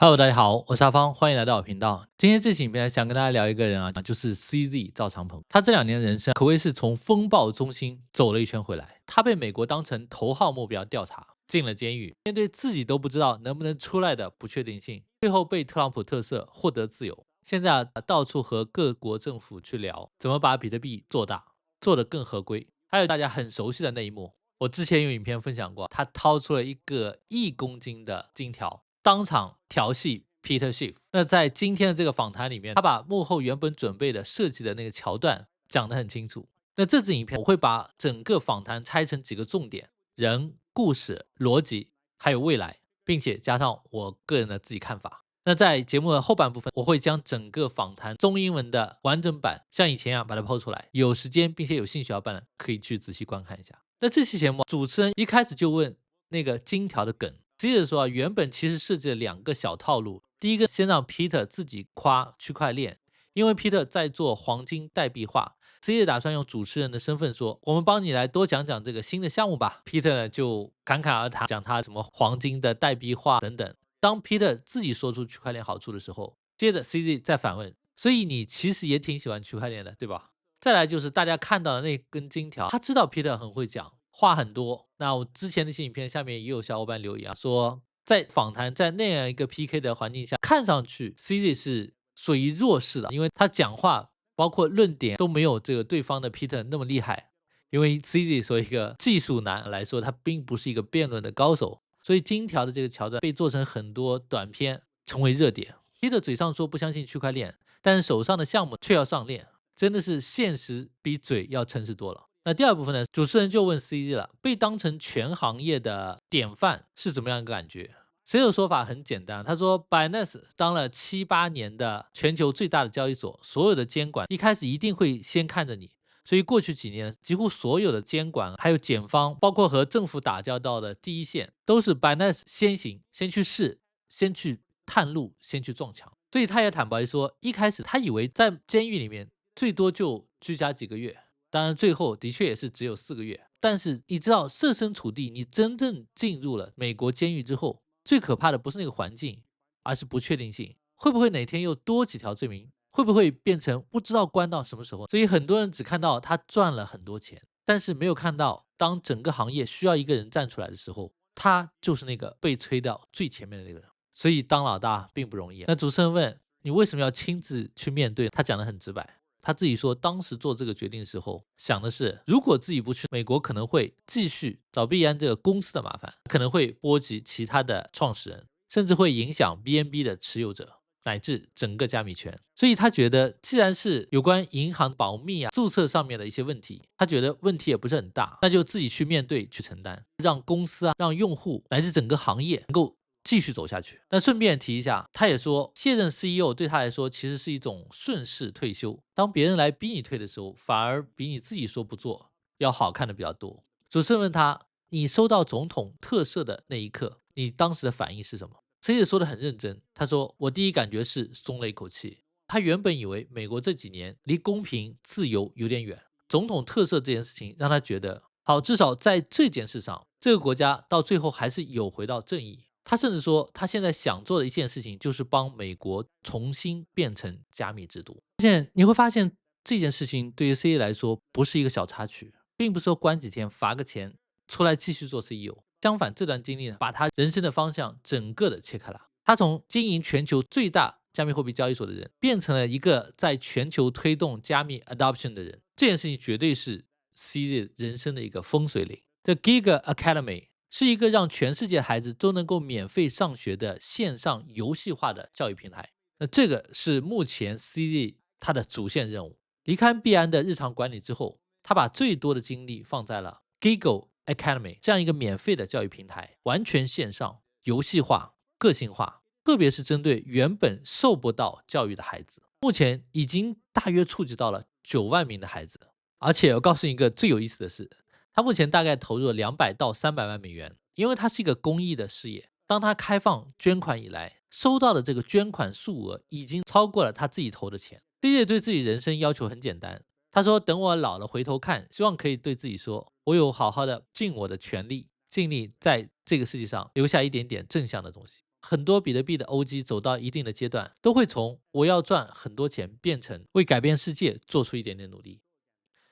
Hello，大家好，我是阿方，欢迎来到我频道。今天这期影片想跟大家聊一个人啊，就是 CZ 赵长鹏。他这2年人生可谓是从风暴中心走了一圈回来。他被美国当成头号目标调查，进了监狱，面对自己都不知道能不能出来的不确定性，最后被特朗普特赦，获得自由。现在到处和各国政府去聊，怎么把比特币做大，做得更合规。还有大家很熟悉的那一幕，我之前有影片分享过，他掏出了一个1公斤的金条。当场调戏 Peter Schiff。那在今天的这个访谈里面，他把幕后原本准备的设计的那个桥段讲得很清楚。那这支影片我会把整个访谈拆成几个重点：人、故事、逻辑，还有未来，并且加上我个人的自己看法。那在节目的后半部分，我会将整个访谈中英文的完整版，像以前把它抛出来。有时间并且有兴趣要办的，可以去仔细观看一下。那这期节目主持人一开始就问那个金条的梗。接着说原本其实设计了2个小套路。第一个，先让 Peter 自己夸区块链，因为 Peter 在做黄金代币化。CZ 打算用主持人的身份说，我们帮你来多讲讲这个新的项目吧。Peter 呢就侃侃而谈，讲他什么黄金的代币化等等。当 Peter 自己说出区块链好处的时候，接着 CZ 再反问，所以你其实也挺喜欢区块链的，对吧？再来就是大家看到的那根金条，他知道 Peter 很会讲，话很多。那我之前那些影片下面也有小伙伴留言说，在访谈在那样一个 PK 的环境下，看上去 CZ 是属于弱势的，因为他讲话包括论点都没有这个对方的 Peter 那么厉害。因为 CZ 作为一个技术男来说，他并不是一个辩论的高手，所以金条的这个桥段被做成很多短片，成为热点。Peter 嘴上说不相信区块链，但是手上的项目却要上链。真的是现实比嘴要诚实多了。那第二部分呢，主持人就问 CZ 了，被当成全行业的典范是怎么样一个感觉？CZ 的说法很简单，他说 Binance 当了7、8年的全球最大的交易所，所有的监管一开始一定会先看着你，所以过去几年几乎所有的监管还有检方，包括和政府打交道的第一线，都是 Binance 先行，先去试，先去探路，先去撞墙。所以他也坦白说，一开始他以为在监狱里面最多就居家几个月，当然最后的确也是只有4个月。但是你知道设身处地，你真正进入了美国监狱之后，最可怕的不是那个环境，而是不确定性。会不会哪天又多几条罪名？会不会变成不知道关到什么时候？所以很多人只看到他赚了很多钱，但是没有看到当整个行业需要一个人站出来的时候，他就是那个被推到最前面的那个人。所以当老大并不容易。那主持人问你为什么要亲自去面对？他讲得很直白，他自己说当时做这个决定的时候想的是，如果自己不去美国，可能会继续找币安这个公司的麻烦，可能会波及其他的创始人，甚至会影响 BNB 的持有者乃至整个加密圈。所以他觉得既然是有关银行保密注册上面的一些问题，他觉得问题也不是很大，那就自己去面对去承担，让公司让用户乃至整个行业能够继续走下去。那顺便提一下，他也说卸任 CEO 对他来说其实是一种顺势退休，当别人来逼你退的时候，反而比你自己说不做要好看的比较多。主持人问他，你收到总统特赦的那一刻，你当时的反应是什么？CZ 说的很认真，他说我第一感觉是松了一口气。他原本以为美国这几年离公平自由有点远，总统特赦这件事情让他觉得好，至少在这件事上，这个国家到最后还是有回到正义。他甚至说，他现在想做的一件事情就是帮美国重新变成加密制度。现在你会发现这件事情对于 CZ 来说不是一个小插曲，并不是说关几天罚个钱出来继续做 CEO。相反，这段经历呢，把他人生的方向整个的切开了。他从经营全球最大加密货币交易所的人，变成了一个在全球推动加密 adoption 的人。这件事情绝对是 CZ 人生的一个风水岭。The Giggle Academy 是一个让全世界孩子都能够免费上学的线上游戏化的教育平台。那这个是目前 CZ 他的主线任务。离开币安的日常管理之后，他把最多的精力放在了 Giggle Academy 这样一个免费的教育平台，完全线上、游戏化、个性化，特别是针对原本受不到教育的孩子。目前已经大约触及到了9万名的孩子。而且我告诉你一个最有意思的是，他目前大概投入了200到300万美元，因为它是一个公益的事业。当他开放捐款以来，收到的这个捐款数额已经超过了他自己投的钱。DJ 对自己人生要求很简单，他说等我老了回头看，希望可以对自己说，我有好好的尽我的全力，尽力在这个世界上留下一点点正向的东西。很多比特币的 OG 走到一定的阶段，都会从我要赚很多钱变成为改变世界做出一点点努力。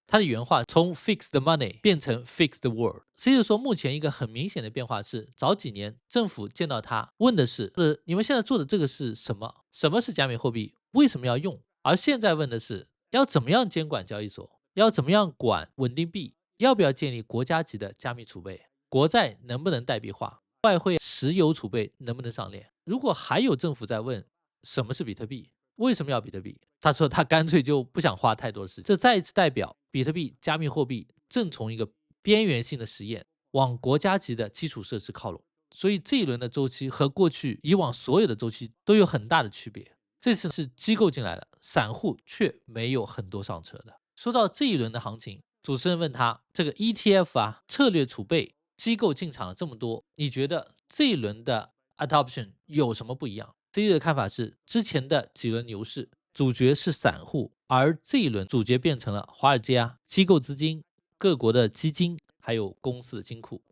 他的原话从 fix the money 变成 fix the world。所以说，目前一个很明显的变化是，早几年政府见到他问的是，你们现在做的这个是什么？什么是加密货币？为什么要用？而现在问的是，要怎么样监管交易所？要怎么样管稳定币？要不要建立国家级的加密储备？国债能不能代币化？外汇、石油储备能不能上链？如果还有政府在问什么是比特币，为什么要比特币？他说他干脆就不想花太多的时间。这再一次代表比特币加密货币正从一个边缘性的实验往国家级的基础设施靠拢。所以这一轮的周期和过去以往所有的周期都有很大的区别。这次是机构进来了，散户却没有很多上车的。说到这一轮的行情，主持人问他，这个 ETF 啊，策略储备机构进场了这么多，你觉得这一轮的 adoption 有什么不一样？CZ 的看法是，之前的几轮牛市主角是散户，而这一轮主角变成了华尔街啊、机构资金、各国的基金，还有公司的金库。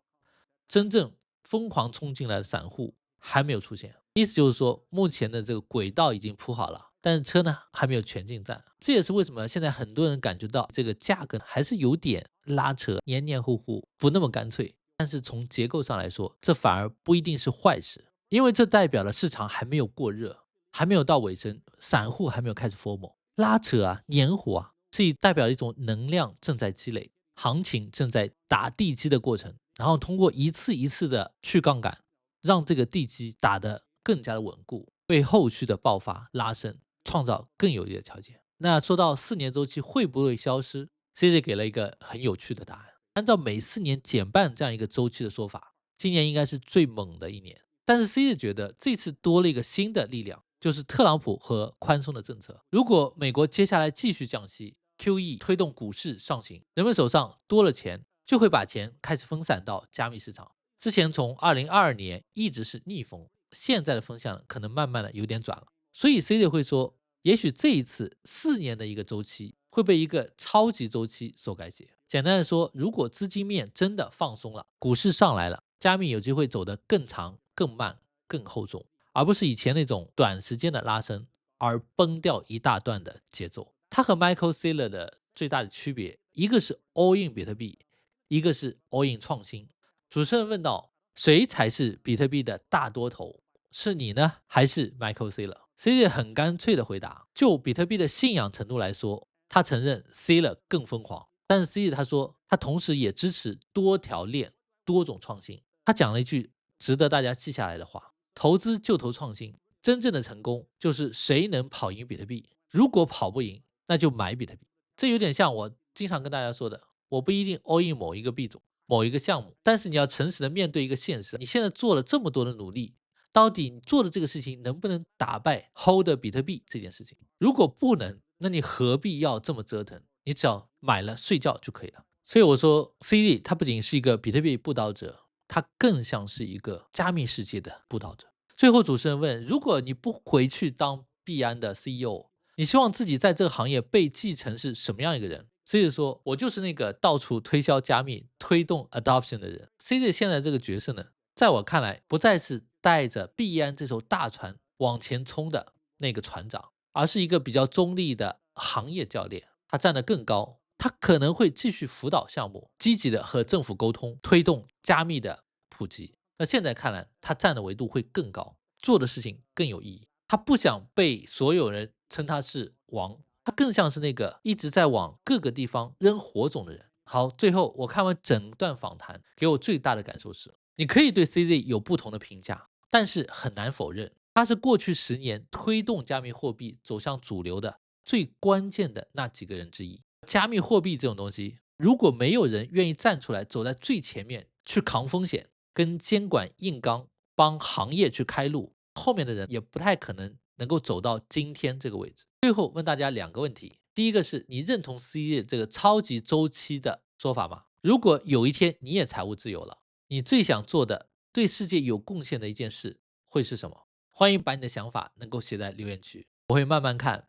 真正疯狂冲进来的散户还没有出现，意思就是说，目前的这个轨道已经铺好了，但是车呢还没有全进站。这也是为什么现在很多人感觉到这个价格还是有点拉扯，黏黏糊糊，不那么干脆。但是从结构上来说，这反而不一定是坏事，因为这代表了市场还没有过热，还没有到尾声，散户还没有开始 Fomo 拉扯啊、黏糊啊，是代表一种能量正在积累，行情正在打地基的过程，然后通过一次一次的去杠杆，让这个地基打得更加的稳固，为后续的爆发拉升创造更有利的条件。那说到4年周期会不会消失，CJ 给了一个很有趣的答案。按照每4年减半这样一个周期的说法，今年应该是最猛的一年。但是 CJ 觉得这次多了一个新的力量，就是特朗普和宽松的政策。如果美国接下来继续降息，QE 推动股市上行，人们手上多了钱，就会把钱开始分散到加密市场。之前从2022年一直是逆风，现在的风向可能慢慢的有点转了。所以 CJ 会说，也许这一次4年的一个周期会被一个超级周期所改写。简单的说，如果资金面真的放松了，股市上来了，加密有机会走得更长、更慢、更厚重，而不是以前那种短时间的拉升而崩掉一大段的节奏。它和 Michael Saylor 的最大的区别，一个是 all in 比特币，一个是 all in 创新。主持人问到，谁才是比特币的大多头？是你呢，还是 Michael Saylor？CJ 很干脆的回答，就比特币的信仰程度来说，他承认 Saylor 更疯狂，但是 CJ 他说，他同时也支持多条链、多种创新。他讲了一句值得大家记下来的话：投资就投创新，真正的成功就是谁能跑赢比特币。如果跑不赢，那就买比特币。这有点像我经常跟大家说的，我不一定 all in 某一个币种、某一个项目，但是你要诚实的面对一个现实，你现在做了这么多的努力，到底你做的这个事情能不能打败 hold 比特币这件事情？如果不能，那你何必要这么折腾？你只要买了睡觉就可以了。所以我说 CZ 他不仅是一个比特币布道者，他更像是一个加密世界的布道者。最后主持人问，如果你不回去当币安的 CEO， 你希望自己在这个行业被继承是什么样一个人？CZ 说，我就是那个到处推销加密、推动 adoption 的人。CZ 现在这个角色呢，在我看来，不再是带着币安这艘大船往前冲的那个船长，而是一个比较中立的行业教练。他站得更高，他可能会继续辅导项目，积极的和政府沟通，推动加密的普及。那现在看来，他站的维度会更高，做的事情更有意义。他不想被所有人称他是王，他更像是那个一直在往各个地方扔火种的人。好，最后我看完整段访谈，给我最大的感受是，你可以对 CZ 有不同的评价，但是很难否认，他是过去10年推动加密货币走向主流的最关键的那几个人之一。加密货币这种东西，如果没有人愿意站出来走在最前面去扛风险，跟监管硬刚，帮行业去开路，后面的人也不太可能够走到今天这个位置。最后问大家2个问题，第一个是你认同 CZ 这个超级周期的说法吗？如果有一天你也财务自由了，你最想做的对世界有贡献的一件事会是什么？欢迎把你的想法能够写在留言区，我会慢慢看，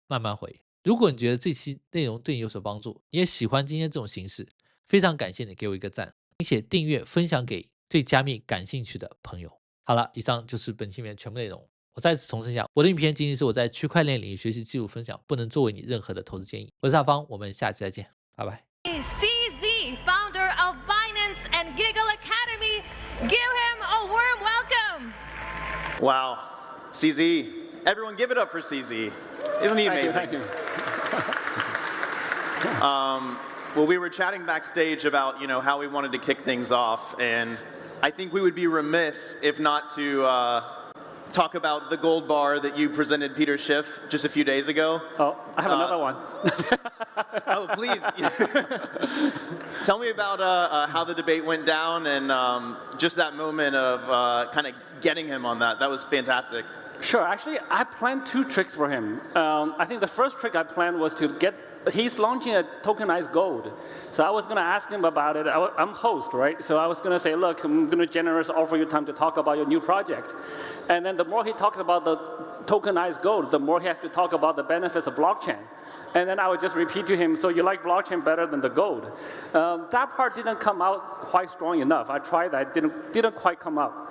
慢慢回。如果你觉得这期内容对你有所帮助，你也喜欢今天这种形式，非常感谢你给我一个赞，并且订阅分享给对加密感兴趣的朋友。好了，以上就是本期里面全部内容。我再次重申一下，我的影片仅仅是我在区块链领域学习记录分享，不能作为你任何的投资建议。我是大方，我们下期再见，拜拜。CZ, founder of Binance and Giggle Academy, give him a warm welcome. Wow, CZ, everyone give it up for CZ. Isn't he amazing? Thank you. Well, we were chatting backstage about, how we wanted to kick things off, and I think we would be remiss if not to talk about the gold bar that you presented Peter Schiff just a few days ago. Oh, I have another one. Oh, please. Tell me about how the debate went down and just that moment of kind of getting him on that. That was fantastic. Sure. Actually, I planned 2 tricks for him. I think the first trick I planned was to he's launching a tokenized gold. So I was going to ask him about it. I'm host, right? So I was going to say, look, I'm going to generously offer you time to talk about your new project. And then the more he talks about the tokenized gold, the more he has to talk about the benefits of blockchain. And then I would just repeat to him, so you like blockchain better than the gold. That part didn't come out quite strong enough. I tried that, didn't quite come out.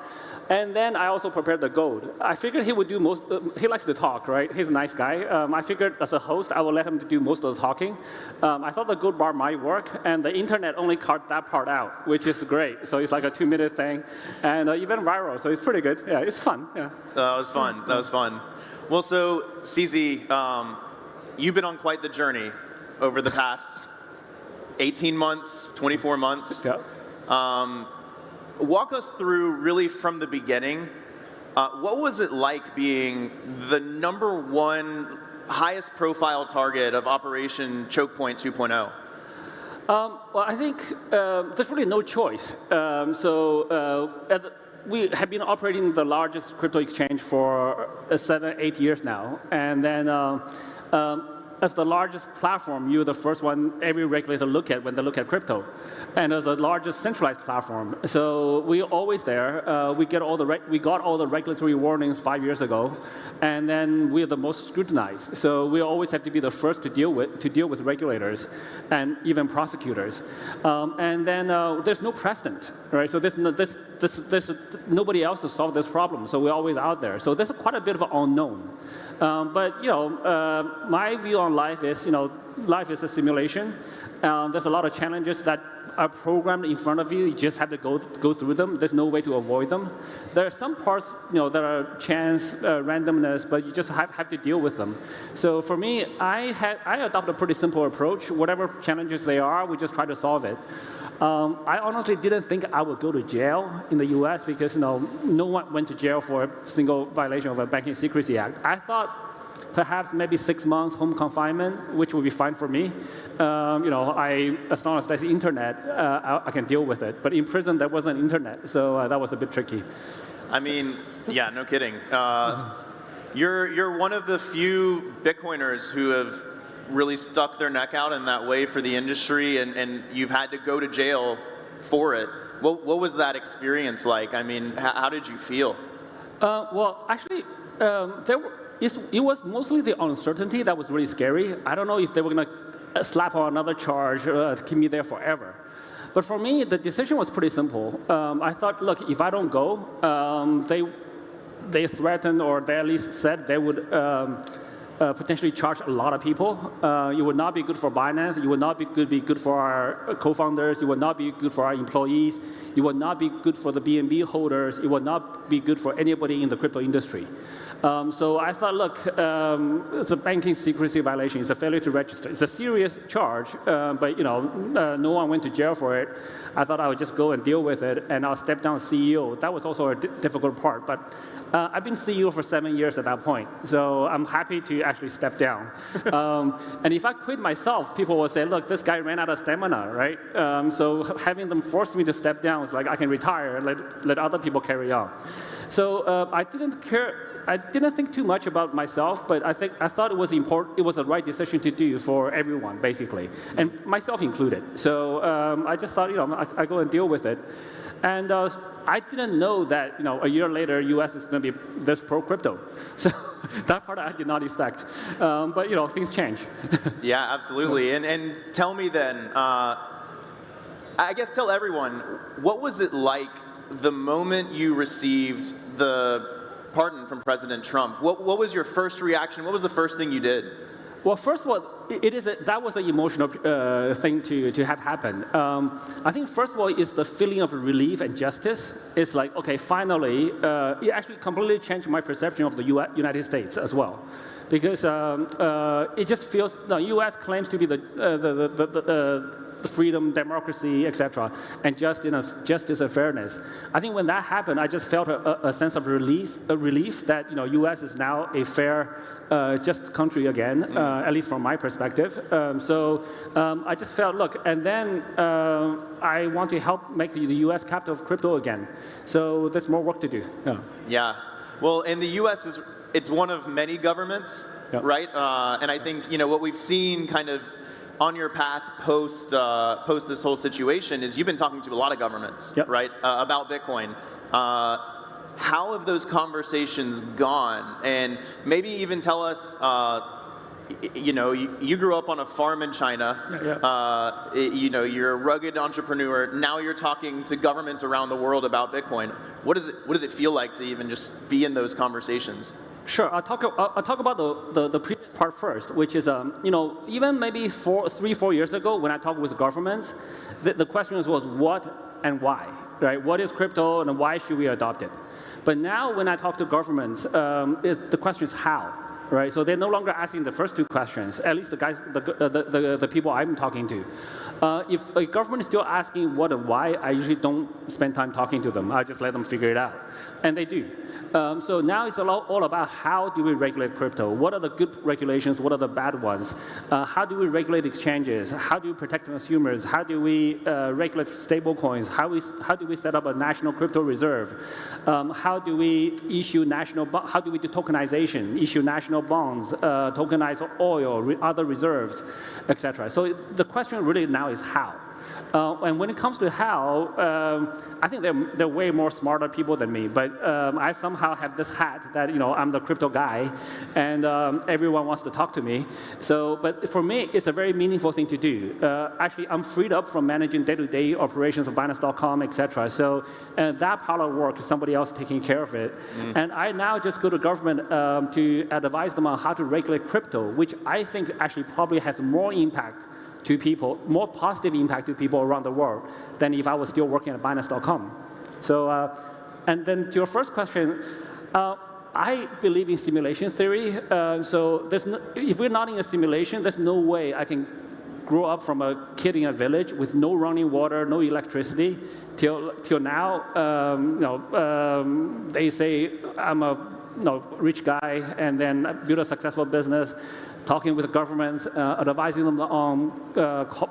And then I also prepared the gold. I figured he would do most, he likes to talk, right? He's a nice guy. I figured as a host, I would let him do most of the talking. I thought the gold bar might work, and the internet only cut that part out, which is great. So it's like a 2-minute thing, and even viral, so it's pretty good. Yeah, it's fun, yeah. That was fun, that was fun. Well, so CZ, you've been on quite the journey over the past 18 months, 24 months. Yeah. Walk us through, really from the beginning, what was it like being the #1 highest profile target of Operation Choke Point 2.0? Well, I think there's really no choice. We have been operating the largest crypto exchange for 7-8 years now, and then as the largest platform, you're the first one every regulator look at when they look at crypto. And as the largest centralized platform, so we're always there. We got all the regulatory warnings 5 years ago, and then we're the most scrutinized. So we always have to be the first to deal with regulators and even prosecutors. And then there's no precedent, right? So there's nobody else to solve this problem. So we're always out there. So there's quite a bit of an unknown. But my view on life is, life is a simulation. There's a lot of challenges that are programmed in front of you. You just have to go through them. There's no way to avoid them. There are some parts, that are chance, randomness, but you just have to deal with them. So for me, I adopt a pretty simple approach. Whatever challenges they are, we just try to solve it. I honestly didn't think I would go to jail in the US because no one went to jail for a single violation of a Banking Secrecy Act. I thought perhaps maybe 6 months home confinement, which would be fine for me. As long as there's internet, I can deal with it. But in prison, there wasn't internet, so that was a bit tricky. I mean, yeah, no kidding. You're one of the few Bitcoiners who have really stuck their neck out in that way for the industry, and you've had to go to jail for it. What was that experience like? I mean, how did you feel? Well, actually, it was mostly the uncertainty that was really scary. I don't know if they were going to slap on another charge to keep me there forever. But for me, the decision was pretty simple. I thought, look, if I don't go, they threatened, or they at least said they would potentially charge a lot of people. It would not be good for Binance. It would not be good for our co-founders. It would not be good for our employees. It would not be good for the BNB holders. It would not be good for anybody in the crypto industry. So I thought, look, it's a banking secrecy violation. It's a failure to register. It's a serious charge, but no one went to jail for it. I thought I would just go and deal with it, and I'll step down CEO. That was also a difficult part, but I've been CEO for 7 years at that point, so I'm happy to actually step down. And if I quit myself, people will say, look, this guy ran out of stamina, right? So having them force me to step down was like, I can retire, let other people carry on. So I didn't care. I didn't think too much about myself, but I thought it was important. It was the right decision to do for everyone, basically, and myself included. So I just thought, I go and deal with it. And I didn't know that, a year later, U.S. is going to be this pro-crypto. So that part I did not expect. But, things change. Yeah, absolutely. And tell me then, I guess tell everyone, what was it like the moment you received the pardon from President Trump, what was your first reaction? What was the first thing you did? Well, first of all, that was an emotional thing to have happen. I think first of all, it's the feeling of relief and justice. It's like, okay, finally, it actually completely changed my perception of the United States as well. Because it just feels, the US claims to be the freedom, democracy, etc., and justice and fairness. I think when that happened, I just felt a sense of relief that U.S. is now a fair, just country again, at least from my perspective. So I just felt, look, and then I want to help make the U.S. capital of crypto again. So there's more work to do. Yeah. Well, in the U.S. it's one of many governments, right? And I think what we've seen kind of on your path post this whole situation is you've been talking to a lot of governments, right, about Bitcoin. How have those conversations gone? And maybe even tell us, you grew up on a farm in China. You're a rugged entrepreneur. Now you're talking to governments around the world about Bitcoin. What does it feel like to even just be in those conversations? Sure. I'll talk about the previous part first, which is even maybe 3-4 years ago when I talked with governments, the question was what and why, right? What is crypto and why should we adopt it? But now when I talk to governments, the question is how, right? So they're no longer asking the first two questions. At least the people I'm talking to. If a government is still asking what and why, I usually don't spend time talking to them. I just let them figure it out. And they do. So now it's all about how do we regulate crypto? What are the good regulations? What are the bad ones? How do we regulate exchanges? How do we protect consumers? How do we regulate stable coins? How do we set up a national crypto reserve? How do we issue how do we do tokenization? Issue national bonds, tokenize oil, other reserves, etc. So the question really now is how. And when it comes to how, I think they're way more smarter people than me. But I somehow have this hat that I'm the crypto guy, and everyone wants to talk to me. So, but for me, it's a very meaningful thing to do. Actually, I'm freed up from managing day-to-day operations of Binance.com, etc. So that part of work is somebody else taking care of it. And I now just go to government to advise them on how to regulate crypto, which I think actually probably has more impact to people, more positive impact to people around the world than if I was still working at Binance.com. So, and then to your first question, I believe in simulation theory. So if we're not in a simulation, there's no way I can grow up from a kid in a village with no running water, no electricity, till now. They say I'm a rich guy and then build a successful business, talking with governments, advising them on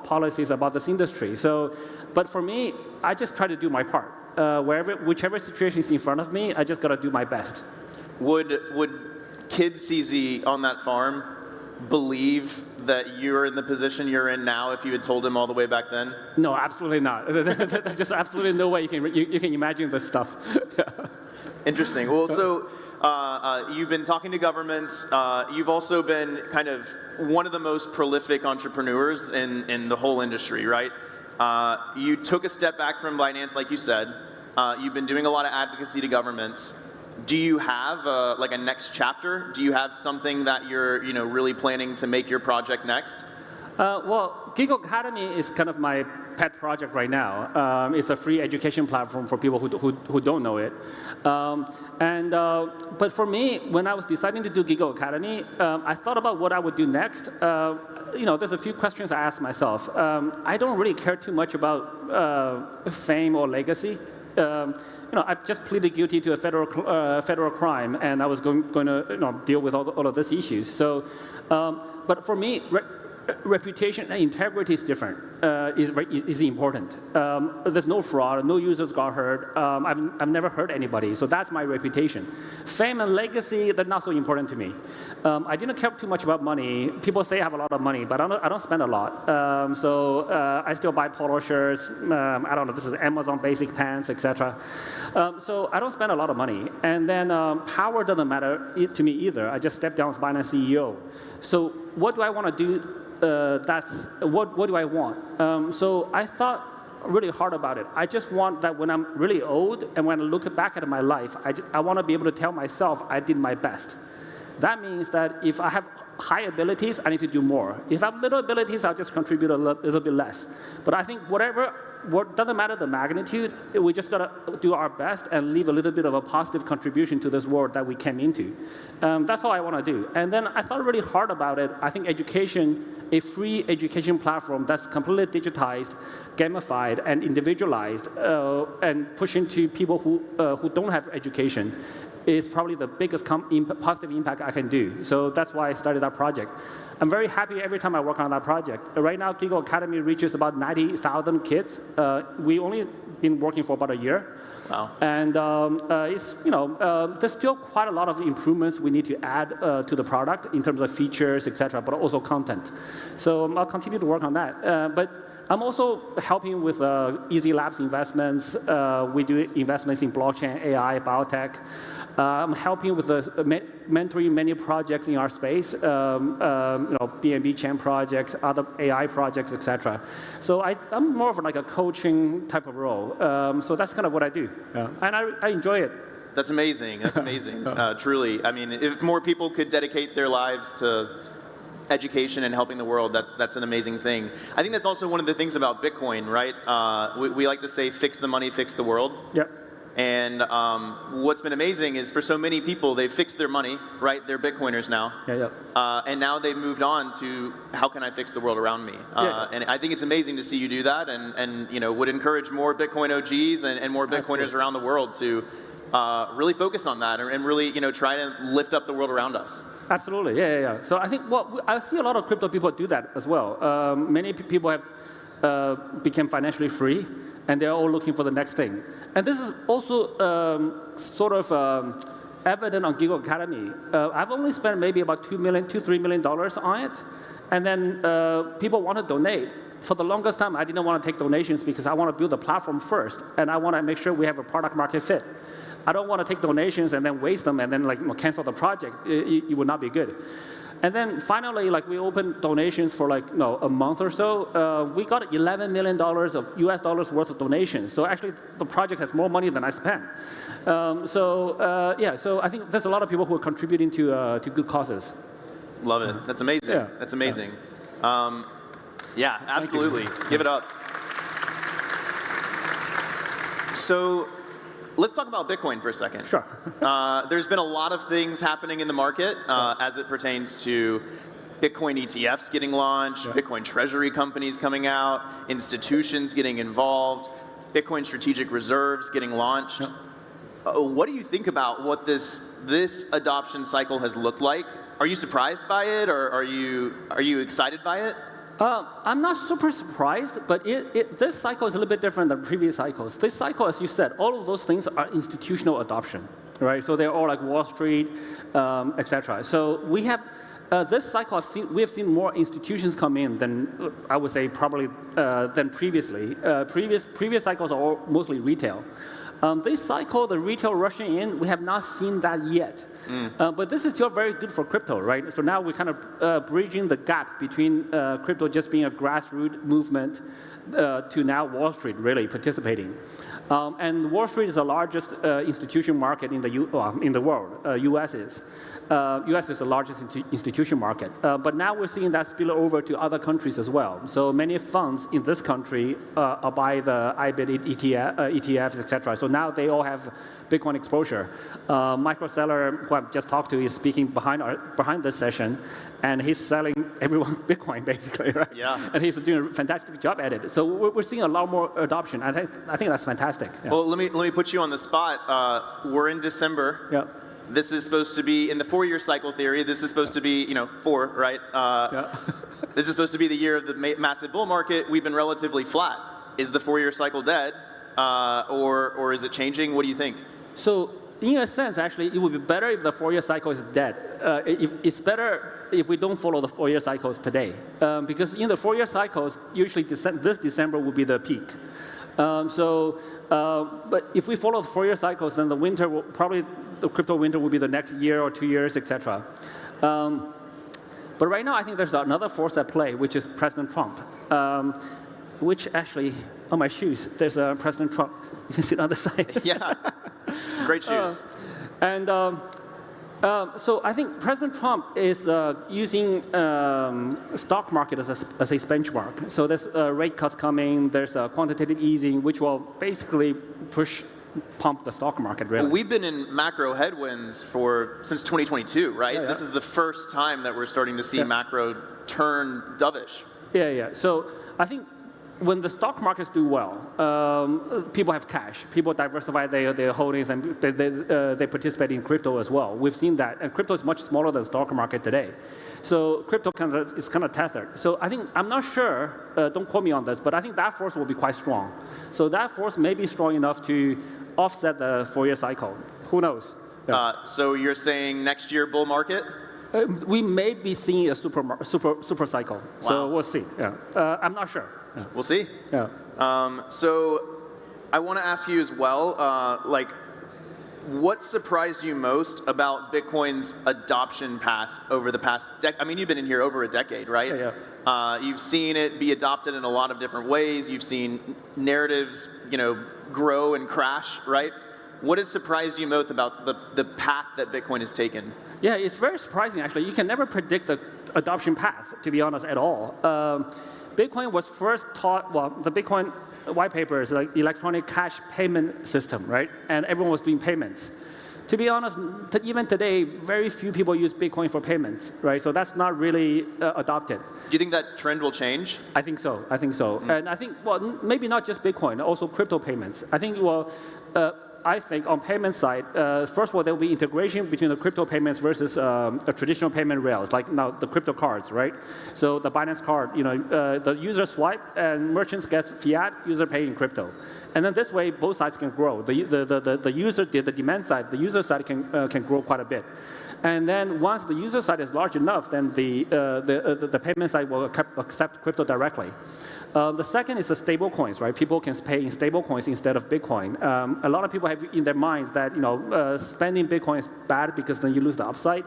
policies about this industry. So, but for me, I just try to do my part. Whichever situation is in front of me, I just got to do my best. Would Kid CZ on that farm believe that you're in the position you're in now if you had told him all the way back then? No, absolutely not. There's just absolutely no way you can imagine this stuff. Interesting. Well, so you've been talking to governments. You've also been kind of one of the most prolific entrepreneurs in the whole industry, right? You took a step back from Binance, like you said. You've been doing a lot of advocacy to governments. Do you have like a next chapter? Do you have something that you're really planning to make your project next? Well, Giggle Academy is kind of my pet project right now. It's a free education platform for people who don't know it. But for me, when I was deciding to do Giggle Academy, I thought about what I would do next. There's a few questions I asked myself. I don't really care too much about fame or legacy. I just pleaded guilty to a federal crime, and I was going to deal with all of these issues. So, but for me, reputation and integrity is different. Is important. There's no fraud. No users got hurt. I've never hurt anybody. So that's my reputation. Fame and legacy, they're not so important to me. I didn't care too much about money. People say I have a lot of money, but I don't spend a lot. So I still buy polo shirts. I don't know. This is Amazon basic pants, etc. So I don't spend a lot of money. And then power doesn't matter to me either. I just stepped down as Binance CEO. So what do I want to do? What do I want? So I thought really hard about it. I just want that when I'm really old and when I look back at my life, I want to be able to tell myself I did my best. That means that if I have high abilities, I need to do more. If I have little abilities, I'll just contribute a little bit less. But I think what doesn't matter the magnitude, we just gotta do our best and leave a little bit of a positive contribution to this world that we came into. That's all I want to do. And then I thought really hard about it. I think education, a free education platform that's completely digitized, gamified, and individualized, and pushing to people who don't have education, is probably the biggest positive impact I can do. So that's why I started that project. I'm very happy every time I work on that project. Right now, Giggle Academy reaches about 90,000 kids. We only been working for about a year. Wow. And it's, there's still quite a lot of improvements we need to add to the product in terms of features, et cetera, but also content. So I'll continue to work on that. But I'm also helping with Easy Labs investments. We do investments in blockchain, AI, biotech. I'm helping with mentoring many projects in our space, BNB chain projects, other AI projects, etc. So I'm more of like a coaching type of role. So that's kind of what I do, and I enjoy it. That's amazing. That's amazing. Truly. I mean, if more people could dedicate their lives to education and helping the world, that's an amazing thing. I think that's also one of the things about Bitcoin, right? We like to say, fix the money, fix the world. Yep. And what's been amazing is for so many people, they've fixed their money, right? They're Bitcoiners now. Yeah. And now they've moved on to how can I fix the world around me? And I think it's amazing to see you do that, and would encourage more Bitcoin OGs and more Bitcoiners around the world to really focus on that and really try to lift up the world around us. Absolutely, yeah. So I think I see a lot of crypto people do that as well. Many people have become financially free, and they're all looking for the next thing. And this is also sort of evident on Giggle Academy. I've only spent maybe about $3 million on it, and then people want to donate. For the longest time, I didn't want to take donations because I want to build the platform first, and I want to make sure we have a product market fit. I don't want to take donations and then waste them and then cancel the project. It would not be good. And then finally, we opened donations for a month or so. We got $11 million of US dollars worth of donations. So actually, the project has more money than I spent. So I think there's a lot of people who are contributing to good causes. Love it. That's amazing. Yeah. That's amazing. Yeah, absolutely. Give it up. So let's talk about Bitcoin for a second. Sure. There's been a lot of things happening in the market as it pertains to Bitcoin ETFs getting launched, Bitcoin treasury companies coming out, institutions getting involved, Bitcoin strategic reserves getting launched. What do you think about what this adoption cycle has looked like? Are you surprised by it, or are you excited by it? I'm not super surprised, but this cycle is a little bit different than previous cycles. This cycle, as you said, all of those things are institutional adoption, right? So they're all like Wall Street, etc. So we have this cycle. We have seen more institutions come in than I would say probably than previously. Previous cycles are all mostly retail. This cycle, the retail rushing in, we have not seen that yet. But this is still very good for crypto, right? So now we're kind of bridging the gap between crypto just being a grassroots movement to now Wall Street really participating. And Wall Street is the largest institution market in the world. US is. US is the largest institution market. But now we're seeing that spill over to other countries as well. So many funds in this country buy the IBIT ETFs, etc. So now they all have Bitcoin exposure. Michael Saylor, who I've just talked to, is speaking behind this session, and he's selling everyone Bitcoin basically, right? Yeah. And he's doing a fantastic job at it. So we're seeing a lot more adoption. I think that's fantastic. Yeah. Well, let me put you on the spot. We're in December. Yeah. This is supposed to be, in the 4-year cycle theory, this is supposed to be, 4, right? This is supposed to be the year of the massive bull market. We've been relatively flat. Is the 4-year cycle dead, or is it changing? What do you think? So in a sense, actually, it would be better if the 4-year cycle is dead. It's better if we don't follow the 4-year cycles today. Because in the 4-year cycles, usually this December will be the peak. But if we follow the 4-year cycles, then the winter will probably, the crypto winter will be the next year or 2 years, etc. But right now, I think there's another force at play, which is President Trump, which actually on my shoes, there's President Trump. You can see it on the side. Yeah, great shoes. So I think President Trump is using stock market as a benchmark. So there's rate cuts coming, there's quantitative easing, which will basically pump the stock market, really. We've been in macro headwinds since 2022, right? Yeah. This is the first time that we're starting to see macro turn dovish. Yeah. So I think when the stock markets do well, people have cash. People diversify their holdings, and they participate in crypto as well. We've seen that, and crypto is much smaller than the stock market today. So crypto is kind of tethered. So I think, I'm not sure, don't quote me on this, but I think that force will be quite strong. So that force may be strong enough to offset the 4-year cycle. Who knows? Yeah. So you're saying next year bull market? We may be seeing a super cycle. Wow. So we'll see. Yeah. I'm not sure. Yeah. We'll see. Yeah. So I want to ask you as well, what surprised you most about Bitcoin's adoption path over the past decade? I mean, you've been in here over a decade, right? Yeah. You've seen it be adopted in a lot of different ways. You've seen narratives, grow and crash, right? What has surprised you most about the path that Bitcoin has taken? Yeah, it's very surprising, actually. You can never predict the adoption path, to be honest, at all. Bitcoin was first taught, the Bitcoin white paper is like electronic cash payment system, right? And everyone was doing payments. To be honest, even today, very few people use Bitcoin for payments, right? So that's not really adopted. Do you think that trend will change? I think so. And I think, maybe not just Bitcoin, also crypto payments. I think on payment side, first of all, there will be integration between the crypto payments versus the traditional payment rails, like now the crypto cards, right? So the Binance card, the user swipe and merchants get fiat, user pay in crypto. And then this way, both sides can grow. The user, the demand side, the user side can grow quite a bit. And then once the user side is large enough, then the payment side will accept crypto directly. The second is the stable coins, right? People can pay in stable coins instead of Bitcoin. A lot of people have in their minds that spending Bitcoin is bad because then you lose the upside.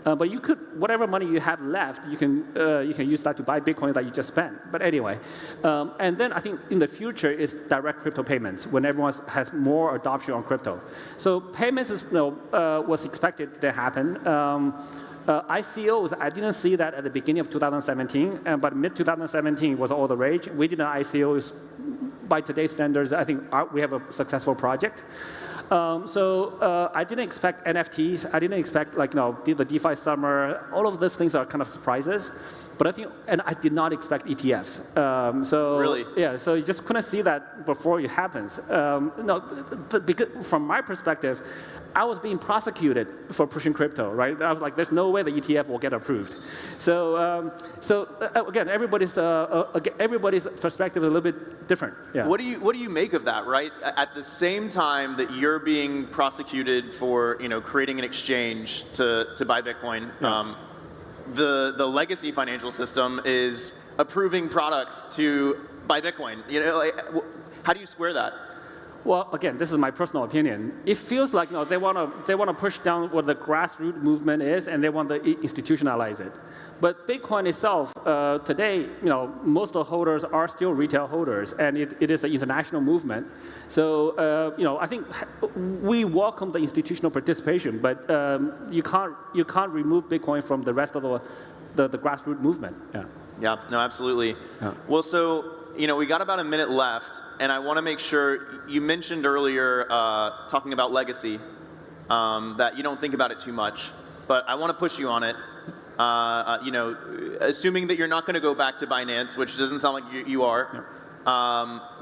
But you could, whatever money you have left, you can use that to buy Bitcoin that you just spent. But anyway, and then I think in the future is direct crypto payments when everyone has more adoption on crypto. So payments is, was expected to happen. ICOs, I didn't see that at the beginning of 2017, but mid-2017 was all the rage. We did an ICO. By today's standards, I think we have a successful project. So I didn't expect NFTs. I didn't expect the DeFi summer. All of these things are kind of surprises. But I think, and I did not expect ETFs. Really? Yeah. So you just couldn't see that before it happens. Because from my perspective, I was being prosecuted for pushing crypto, right? I was like, there's no way the ETF will get approved. So, again, everybody's perspective is a little bit different. Yeah. What do you make of that, right? At the same time that you're being prosecuted for, creating an exchange to buy Bitcoin, Yeah. The legacy financial system is approving products to buy Bitcoin. How do you square that? Well, again, this is my personal opinion. It feels like they want to push down what the grassroots movement is, and they want to institutionalize it. But Bitcoin itself, today, most of the holders are still retail holders, and it is an international movement. So, I think we welcome the institutional participation, but you can't remove Bitcoin from the rest of the grassroots movement. Yeah. Yeah. No, absolutely. Yeah. Well, so. We got about a minute left, and I want to make sure, you mentioned earlier, talking about legacy, that you don't think about it too much, but I want to push you on it. Assuming that you're not going to go back to Binance, which doesn't sound like you are,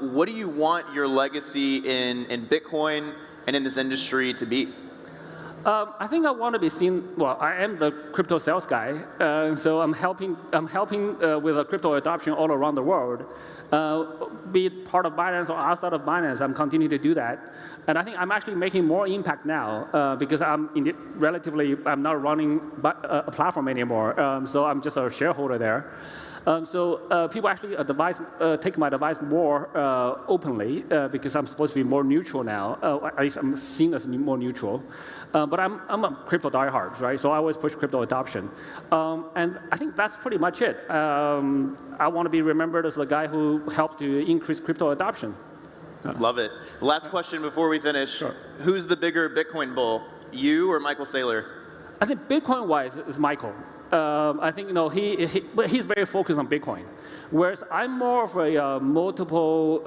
what do you want your legacy in Bitcoin and in this industry to be? I think I want to be seen. Well, I am the crypto sales guy, so I'm helping with a crypto adoption all around the world. Be it part of Binance or outside of Binance, I'm continuing to do that. And I think I'm actually making more impact now because I'm not running a platform anymore. So I'm just a shareholder there. So people actually take my advice more openly because I'm supposed to be more neutral now. At least I'm seen as more neutral. But I'm a crypto diehard, right? So I always push crypto adoption. And I think that's pretty much it. I want to be remembered as the guy who to help to increase crypto adoption. Love it. Last question before we finish. Sure. Who's the bigger Bitcoin bull, you or Michael Saylor? I think Bitcoin-wise is Michael. I think but he's very focused on Bitcoin, whereas I'm more of a multiple.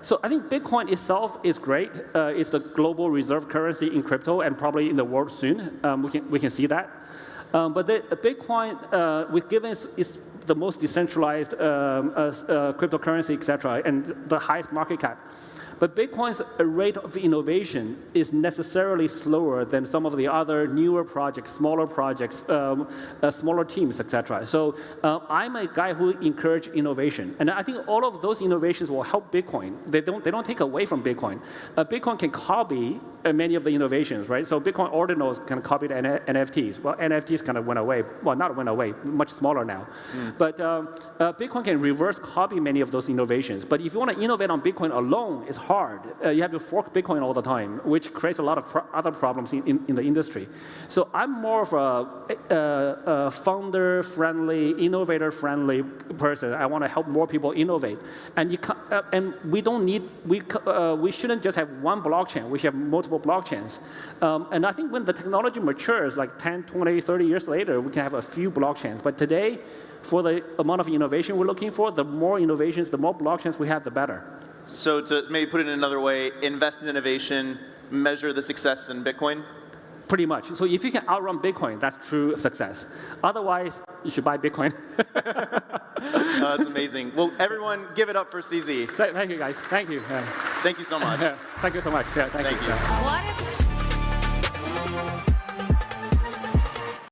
So I think Bitcoin itself is great. It's the global reserve currency in crypto and probably in the world soon. We can see that. But the Bitcoin, given is the most decentralized cryptocurrency, etc., and the highest market cap. But Bitcoin's rate of innovation is necessarily slower than some of the other newer projects, smaller teams, etc. So I'm a guy who encourages innovation, and I think all of those innovations will help Bitcoin. They don't take away from Bitcoin. Bitcoin can copy many of the innovations, right? So Bitcoin ordinals can copy the NFTs. Well, NFTs kind of went away. Well, not went away, much smaller now. But Bitcoin can reverse copy many of those innovations. But if you want to innovate on Bitcoin alone, it's hard. You have to fork Bitcoin all the time, which creates a lot of other problems in the industry. So I'm more of a founder-friendly, innovator-friendly person. I want to help more people innovate. And we shouldn't just have one blockchain. We should have multiple blockchains. And I think when the technology matures, like 10, 20, 30 years later, we can have a few blockchains. But today, for the amount of innovation we're looking for, the more innovations, the more blockchains we have, the better. So to maybe put it in another way, invest in innovation, measure the success in Bitcoin? Pretty much. So if you can outrun Bitcoin, that's true success. Otherwise, you should buy Bitcoin. That's amazing. Well, everyone, give it up for CZ. Thank you, guys. Thank you. Thank you so much. Thank you so much. Yeah, thank you. What